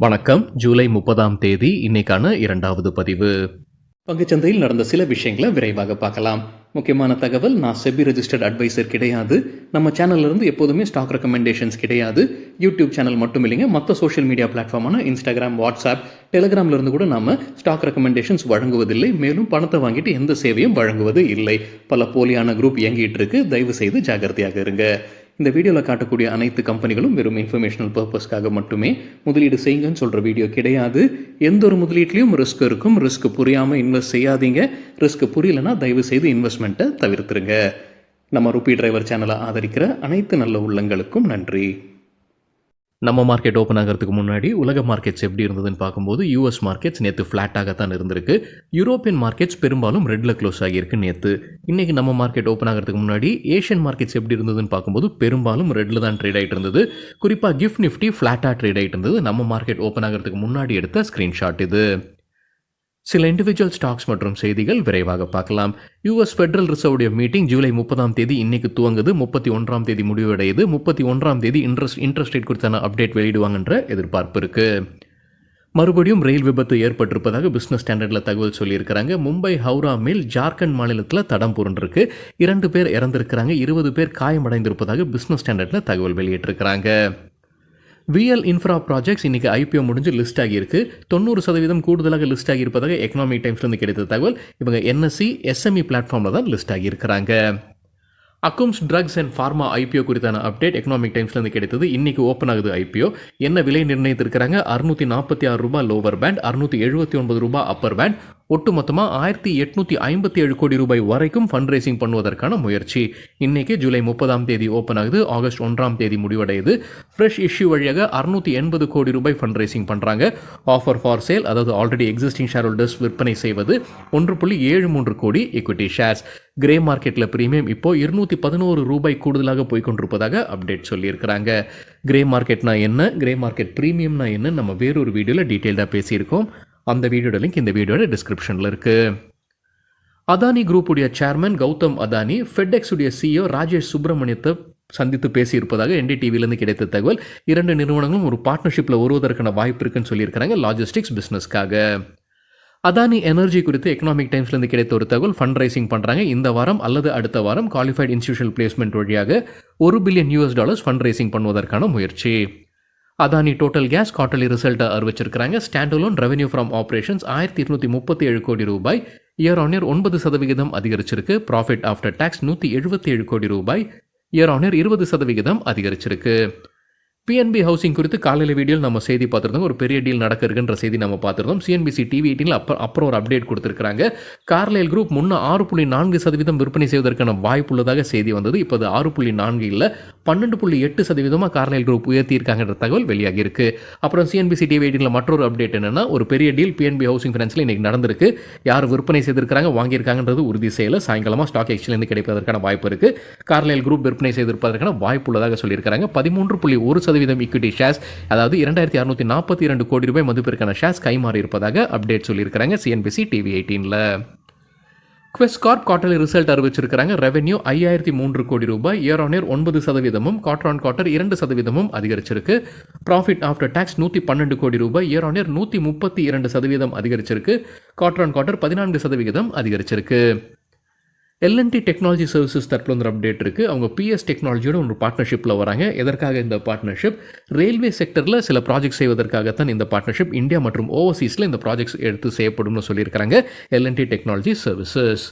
வணக்கம். ஜூலை 30ஆம் தேதி இன்னைக்கான 2வது பதிவு. பங்குச்சந்தையில் நடந்த சில விஷயங்களை விரைவாக பார்க்கலாம். முக்கியமான தகவல், நான் செபி ரெஜிஸ்டர்ட் அட்வைசர் கிடையாது. நம்ம சேனல்ல இருந்து எப்போதுமே ஸ்டாக் ரெக்கமெண்டேஷன்ஸ் கிடையாது. யூடியூப் சேனல் மட்டும் இல்லைங்க, மற்ற சோஷியல் மீடியா பிளாட்ஃபார்மான இன்ஸ்டாகிராம், வாட்ஸ்அப், டெலிகிராம்ல இருந்து கூட நாம ஸ்டாக் ரெக்கமெண்டேஷன்ஸ் வழங்குவதில்லை. மேலும் பணத்தை வாங்கிட்டு எந்த சேவையும் வழங்குவது இல்லை. பல போலியான குரூப் இயங்கிட்டு இருக்கு. தயவு செய்து ஜாகிரதையாக இருங்க. இந்த வீடியோவில் காட்டக்கூடிய அனைத்து கம்பெனிகளும் வெறும் இன்ஃபர்மேஷனல் பர்பஸ்க்காக மட்டுமே முதலீடு செய்யுங்கன்னு சொல்கிற வீடியோ கிடையாது. எந்த ஒரு முதலீட்லையும் ரிஸ்க் இருக்கும். ரிஸ்க் புரியாமல் இன்வெஸ்ட் செய்யாதீங்க. ரிஸ்க் புரியலன்னா தயவு செய்து இன்வெஸ்ட்மெண்ட்டை தவிர்த்துருங்க. நம்ம ருபி டிரைவர் சேனலை ஆதரிக்கிற அனைத்து நல்ல உள்ளங்களுக்கும் நன்றி. நம்ம மார்க்கெட் ஓப்பன் ஆகிறதுக்கு முன்னாடி உலக மார்க்கெட்ஸ் எப்படி இருந்ததுன்னு பார்க்கும்போது யூஎஸ் மார்க்கெட்ஸ் நேற்று ஃப்ளாட்டாகத்தான் இருந்திருக்கு. யூரோப்பியன் மார்க்கெட்ஸ் பெரும்பாலும் ரெட்டில் க்ளோஸ் ஆகியிருக்கு நேற்று. இன்றைக்கி நம்ம மார்க்கெட் ஓப்பன் ஆகிறதுக்கு முன்னாடி ஏஷியன் மார்க்கெட்ஸ் எப்படி இருந்ததுன்னு பார்க்கும்போது பெரும்பாலும் ரெட்டில் தான் ட்ரேட் ஆகிட்டு இருந்தது. குறிப்பாக கிஃப்ட் நிஃப்டி ஃப்ளாட்டாக ட்ரேட் ஆகிட்டு இருந்தது. நம்ம மார்க்கெட் ஓப்பன் ஆகிறதுக்கு முன்னாடி எடுத்த ஸ்க்ரீன்ஷாட் இது. சில இண்டிவிஜுவல் ஸ்டாக்ஸ் மற்றும் செய்திகள் விரைவாக பார்க்கலாம். யூஎஸ் ஃபெடரல் ரிசர்வுடைய மீட்டிங் ஜூலை 30ஆம் தேதி இன்னைக்கு துவங்குது. 31ஆம் தேதி முடிவடையுது. 31ஆம் தேதி இன்ட்ரெஸ்ட் ரேட் குறித்தான அப்டேட் வெளியிடுவாங்கன்ற எதிர்பார்ப்பு இருக்கு. மறுபடியும் ரயில் விபத்து ஏற்பட்டிருப்பதாக பிசினஸ் ஸ்டாண்டர்டில் தகவல் சொல்லியிருக்கிறாங்க. மும்பை ஹவுரா மேல் ஜார்க்கண்ட் மாநிலத்தில் தடம் புரண்டிருக்கு. 2 பேர் இறந்திருக்கிறாங்க. 20 பேர் காயமடைந்திருப்பதாக பிசினஸ் ஸ்டாண்டர்டில் தகவல் வெளியிட்டிருக்கிறாங்க. விஎல் இன்ஃப்ரா ப்ராஜெக்ட்ஸ் இன்னைக்கு ஐபிஓ முடிஞ்சு லிஸ்ட் ஆகியிருக்கு. 90% கூடுதலாக லிஸ்ட் ஆகியிருப்பதாக எக்கனாமிக் டைம்ஸ்லேருந்து கிடைத்த தகவல். இவங்க என்எஸ்சி எஸ்எம்இ பிளாட்ஃபார்மில் தான் லிஸ்ட் ஆகியிருக்கிறாங்க. Akums drugs and pharma IPO குறித்தான அப்டேட் எக்கனாமிக் டைம்ஸ்லேருந்து கிடைத்தது. இன்னைக்கு ஓப்பன் ஆகுது ஐபிஓ. என்ன விலை நிர்ணயித்திருக்கிறாங்க? $646 லோவர் பேண்ட், $679 அப்பர் பேண்ட். ஒட்டுமொத்தமாக $1857 கோடி வரைக்கும் ஃபண்ட் ரைசிங் பண்ணுவதற்கான முயற்சி. இன்னைக்கு ஜூலை 30ஆம் தேதி ஓப்பன் ஆகுது. ஆகஸ்ட் 1ஆம் தேதி முடிவடையுது. ஃப்ரெஷ் இஷ்யூ வழியாக $680 கோடி ஃபண்ட் ரைசிங் பண்ணுறாங்க. ஆஃபர் ஃபார் சேல், அதாவது ஆல்ரெடி எக்ஸிஸ்டிங் ஷேர் ஹோல்டர்ஸ் விற்பனை செய்வது 1.73 கோடி equity ஷேர்ஸ். கிரே மார்க்கெட்டில் பிரீமியம் இப்போ $211 கூடுதலாக போய்கொண்டிருப்பதாக அப்டேட் சொல்லியிருக்கிறாங்க. கிரே மார்க்கெட்னா என்ன, கிரே மார்க்கெட் பிரீமியம்னா என்ன, நம்ம வேறொரு வீடியோவில் டீட்டெயில்டாக பேசியிருக்கோம். அந்த வீடியோட லிங்க் இந்த வீடியோட டிஸ்கிரிப்ஷனில் இருக்குது. அதானி குரூப்புடைய சேர்மன் கௌதம் அதானி ஃபெட்எக்ஸ் உடைய சிஇஓ ராஜேஷ் சுப்ரமணியத்தை சந்தித்து பேசியிருப்பதாக என்டிடிவிலேருந்து கிடைத்த தகவல். 2 நிறுவனங்களும் ஒரு பார்ட்னர்ஷிப்பில் வருவதற்கான வாய்ப்பு இருக்குன்னு சொல்லியிருக்கிறாங்க லாஜிஸ்டிக்ஸ் பிஸ்னஸ்க்காக. அதானி எனர்ஜி குறித்து எக்கனாமிக் டைம்ஸ்லேருந்து கிடைத்த ஒரு தகவல். ஃபண்ட் ரைசிங் பண்ணுறாங்க. இந்த வாரம் அல்லது அடுத்த வாரம் குவாலிஃபைட் இன்ஸ்டிடியூஷனல் பிளேஸ்மெண்ட் வழியாக $1 பில்லியன் ஃபண்ட் ரைசிங் பண்ணுவதற்கான முயற்சி. அதானி டோட்டல் கேஸ் குவார்டர்லி ரிசல்ட்டை அறிவிச்சிருக்கிறாங்க. ஸ்டாண்டலோன் ரெவன்யூ ஃப்ரம் ஆப்ரேஷன்ஸ் $1237 கோடி, இயர் ஆன் இயர் 9% அதிகரிச்சிருக்கு. ப்ராஃபிட் ஆஃப்டர் டாக்ஸ் $177 கோடி, இயர் ஆன் இயர் 20% அதிகரிச்சிருக்கு. பிஎன்பி ஹவுசிங் குறித்து காலையில் வீடியோவில் நம்ம செய்தி பார்த்துருந்தோம். ஒரு பெரிய டீல் நடக்க இருக்குன்ற செய்தி நம்ம பார்த்துருந்தோம். சிஎன்பிசி டிவி 18 அப்புறம் ஒரு அப்டேட் கொடுத்துருக்காங்க. கார்லைல் குரூப் முன்ன 6.4% விற்பனை செய்வதற்கான வாய்ப்பு உள்ளதாக செய்தி வந்தது. இப்போ அது 6.4 இல்லை, 12.8% கார்லைல் குரூப் உயர்த்தியிருக்காங்கன்ற தகவல் வெளியாகி இருக்கு. அப்புறம் சிஎன்பிசி டிவி 18 மற்றொரு அப்டேட் என்னன்னா, ஒரு பெரிய டீல் பிஎன்பி ஹவுசிங் ஃபைனான்ஸில் இன்னைக்கு நடந்திருக்கு. யார் விற்பனை செய்திருக்கிறாங்க, வாங்கியிருக்காங்கன்றது உறுதி செய்யல. சாயங்காலமாக ஸ்டாக் எக்ஸ்சேஞ்சிலிருந்து கிடைப்பதற்கான வாய்ப்பு இருக்கு. கார்லைல் குரூப் விற்பனை செய்திருப்பதற்கான வாய்ப்பு உள்ளதாக சொல்லியிருக்காங்க. 13.1% equity ஷேர்ஸ், அதாவது $2642 கோடி மதிப்பிற்கான ஷேர்ஸ் கைமாறி இருப்பதாக அப்டேட் சொல்லியிருக்கிறாங்க சிஎன்பிசி டிவி 18ல. குவெஸ்ட் கார்ப் குவார்டர்லி ரிசல்ட் அறிவிச்சிருக்கிறாங்க. Revenue $5003 crore, year on year 9%, quarter on quarter 2% அதிகரிச்சிருக்கு. ப்ராஃபிட் ஆஃப்டர் டாக்ஸ் $112 கோடி, இயர் ஆன் இயர் 132% அதிகரிச்சிருக்கு. குவார்டர் ஆன் குவார்டர் 14% அதிகரிச்சிருக்கு. எல்என்டி டெக்னாலஜி சர்வீசஸ் தரப்புல ஒரு அப்டேட் இருக்குது. அவங்க பிஎஸ் டெக்னாலஜியோட ஒரு பார்ட்னர்ஷிப்பில் வராங்க. எதற்காக இந்த பார்ட்னர்ஷிப்? ரயில்வே செக்டரில் சில ப்ராஜெக்ட் செய்வதற்காகத்தான் இந்த பார்ட்னர்ஷிப். இந்தியா மற்றும் ஓவர்சீஸில் இந்த ப்ராஜெக்ட்ஸ் எடுத்து செய்யப்படும்னு சொல்லியிருக்கிறாங்க L&T technology services.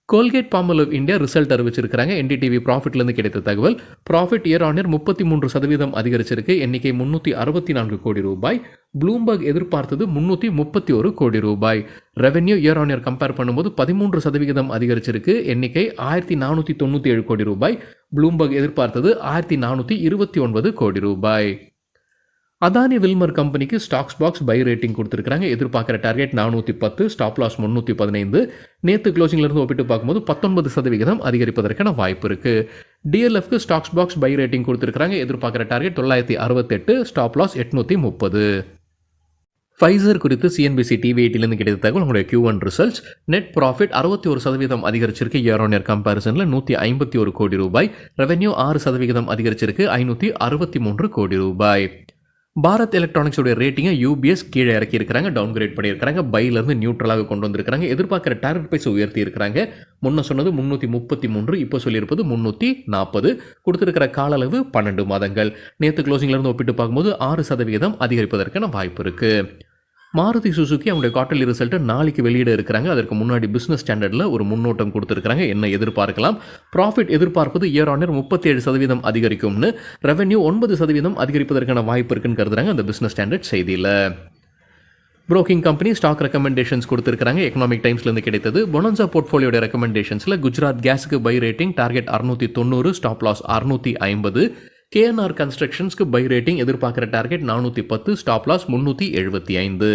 Colgate Palmolive India result அறிவிச்சிருக்கிறாங்க. என்டிடிவி ப்ராஃபிட்லேருந்து கிடைத்த தகவல். ப்ராஃபிட் இயர் ஆன் இயர் 33% அதிகரிச்சிருக்கு. எண்ணிக்கை $364 கோடி. ப்ளூம்பர்க் எதிர்பார்த்தது $331 கோடி. Revenue year on year compare பண்ணும்போது 13% அதிகரிச்சிருக்கு. எண்ணிக்கை $1497 கோடி. ப்ளூம்பர்க் எதிர்பார்த்தது $1429 கோடி. அதானி வில்மர் கம்பெனிக்கு ஸ்டாக்ஸ் பாக்ஸ் பை ரேட்டிங் கொடுத்துருக்காங்க. எதிர்பார்க்குற டார்கெட் 410, ஸ்டாப் லாஸ் 315. நேற்று க்ளோசிங்லேருந்து ஒப்பிட்டு பார்க்கும்போது 19% அதிகரிப்பதற்கான வாய்ப்பு இருக்குது. டிஎல்எஃப்க்கு ஸ்டாக்ஸ் பாக்ஸ் பை ரேட்டிங் கொடுத்துருக்காங்க. எதிர்பார்க்குற டார்கெட் 968, ஸ்டாப் லாஸ் 830. ஃபைசர் குறித்து சிஎன்பிசி டிவி 18லேருந்து கிடைத்த தகவல். உங்களுடைய Q1 ரிசல்ட்ஸ். நெட் ப்ராஃபிட் 61% அதிகரிச்சிருக்கு. இயர் ஆன் இயர் கம்பேரிசனில் $151 கோடி. ரெவென்யூ 6% அதிகரிச்சிருக்கு. $563 கோடி. பாரத் எலக்ட்ரானிக்ஸோட ரேட்டிங்கை யூபிஎஸ் கீழே இறக்கி இருக்கிறாங்க, டவுன் கிரேட் பண்ணியிருக்காங்க. பைலேருந்து நியூட்ரலாக கொண்டு வந்திருக்காங்க. எதிர்பார்க்குற டார்கெட் ப்ரைஸ் உயர்த்தி இருக்கிறாங்க. முன்ன சொன்னது 333, இப்போ சொல்லியிருப்பது 340. கொடுத்துருக்கிற கால அளவு 12 மாதங்கள். நேற்று க்ளோசிங்லேருந்து ஒப்பிட்டு பார்க்கும்போது 6% அதிகரிப்பதற்கான வாய்ப்பு இருக்குது. மாருதி சுசுகி அவங்களுடைய குவார்ட்டர்லி ரிசல்ட்டை நாளைக்கு வெளியிட இருக்கிறாங்க. அதற்கு முன்னாடி பிஸ்னஸ் ஸ்டாண்டர்டில் ஒரு முன்னோட்டம் கொடுத்துருக்காங்க. என்ன எதிர்பார்க்கலாம்? ப்ராஃபிட் எதிர்பார்ப்பது இயர் ஆன் இயர் 37% அதிகரிக்கும்னு, ரெவென்யூ 9% அதிகரிப்பதற்கான வாய்ப்பு இருக்குன்னு கருதுறாங்க அந்த பிஸ்னஸ் ஸ்டாண்டர்ட் செய்தியில். புரோக்கிங் கம்பெனி ஸ்டாக் ரெக்கமெண்டேஷன்ஸ் கொடுத்துருக்காங்க. எக்கனாமிக் டைம்ஸ்லேருந்து கிடைத்தது. பொனன்சா போர்ட்ஃபோலியோட ரெக்கமெண்டேஷன்ஸில் குஜராத் கேஸுக்கு buy rating target 690, stop loss 650. KNR கன்ஸ்ட்ரக்ஷன்ஸ்க்கு பை ரேட்டிங் எதிர்பார்க்குற டார்கெட் 410, ஸ்டாப் லாஸ் 375.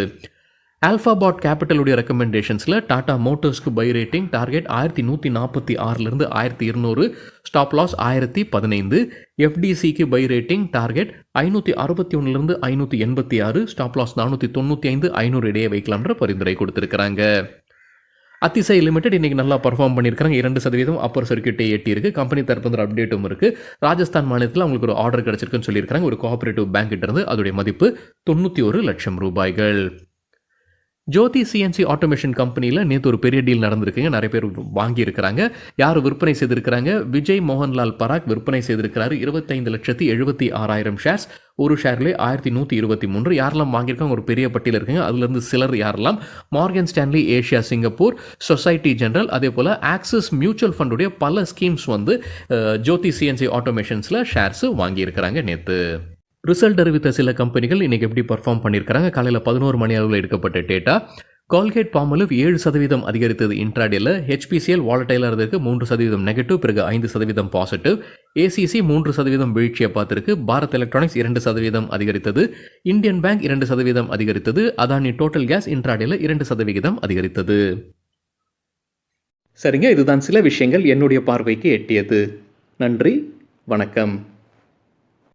ஆல்ஃபாபாட் கேபிட்டலுடைய ரெக்கமெண்டேஷன்ஸில் டாடா மோட்டர்ஸ்க்கு buy rating target 1146 1200, stop loss 1015. FDCக்கு buy rating target 561 586, stop loss 495 500 இடையே வைக்கலாம்ன்ற பரிந்துரை கொடுத்துருக்காங்க. அத்திசை லிமிடெட் இன்றைக்கி நல்லா பர்ஃபார்ம் பண்ணியிருக்காங்க. 2% அப்பர் சர்க்கியூட்டை எட்டியிருக்கு. கம்பெனி தரப்பு அப்டேட்டும் இருக்குது. ராஜஸ்தான் மாநிலத்தில் அவங்களுக்கு ஒரு ஆர்டர் கிடச்சிருக்குன்னு சொல்லியிருக்காங்க. ஒரு கோஆபரேட்டிவ் பேங்க் கிட்ட இருந்து. அதோடைய மதிப்பு 91 லட்சம் ரூபாய்கள். ஜோதி சிஎன்சி ஆட்டோமேஷன் கம்பெனியில் நேற்று ஒரு பெரிய டீல் நடந்திருக்குங்க. நிறைய பேர் வாங்கியிருக்கிறாங்க. யார் விற்பனை செய்திருக்கிறாங்க? விஜய் மோகன்லால் பராக் விற்பனை செய்திருக்கிறாரு. 25,76,000 ஷேர்ஸ். ஒரு ஷேர்லேயே 1123. யாரெல்லாம் வாங்கியிருக்காங்க ஒரு பெரிய பட்டியல் இருக்குங்க. அதுலேருந்து சிலர் யாரெல்லாம்? Morgan Stanley Asia Singapore, society general, அதே போல் ஆக்சிஸ் மியூச்சுவல் ஃபண்டுடைய பல ஸ்கீம்ஸ் ஜோதி சிஎன்சி ஆட்டோமேஷன்ஸில் ஷேர்ஸ் வாங்கியிருக்கிறாங்க நேற்று. ரிசல்ட் அறிவித்த சில கம்பெனிகள் இன்றைக்கி எப்படி பர்ஃபார்ம் பண்ணியிருக்கிறாங்க? காலையில் 11 மணி அளவில் எடுக்கப்பட்ட டேட்டா. கால்கேட் பாமலிவ் 7% அதிகரித்தது இன்ட்ராடேல. ஹெச்பிசிஎல் வாலட்டைலாக இருந்திருக்கு, 3% நெகட்டிவ், பிறகு 5% பாசிட்டிவ். ஏசிசி 3% வீழ்ச்சியை பார்த்துருக்கு. பாரத் எலக்ட்ரானிக்ஸ் 2% அதிகரித்தது. இந்தியன் பேங்க் 2% அதிகரித்தது. அதானி டோட்டல் கேஸ் இன்ட்ராடேல 2% அதிகரித்தது. சரிங்க, இதுதான் சில விஷயங்கள் என்னுடைய பார்வைக்கு எட்டியது. நன்றி, வணக்கம்.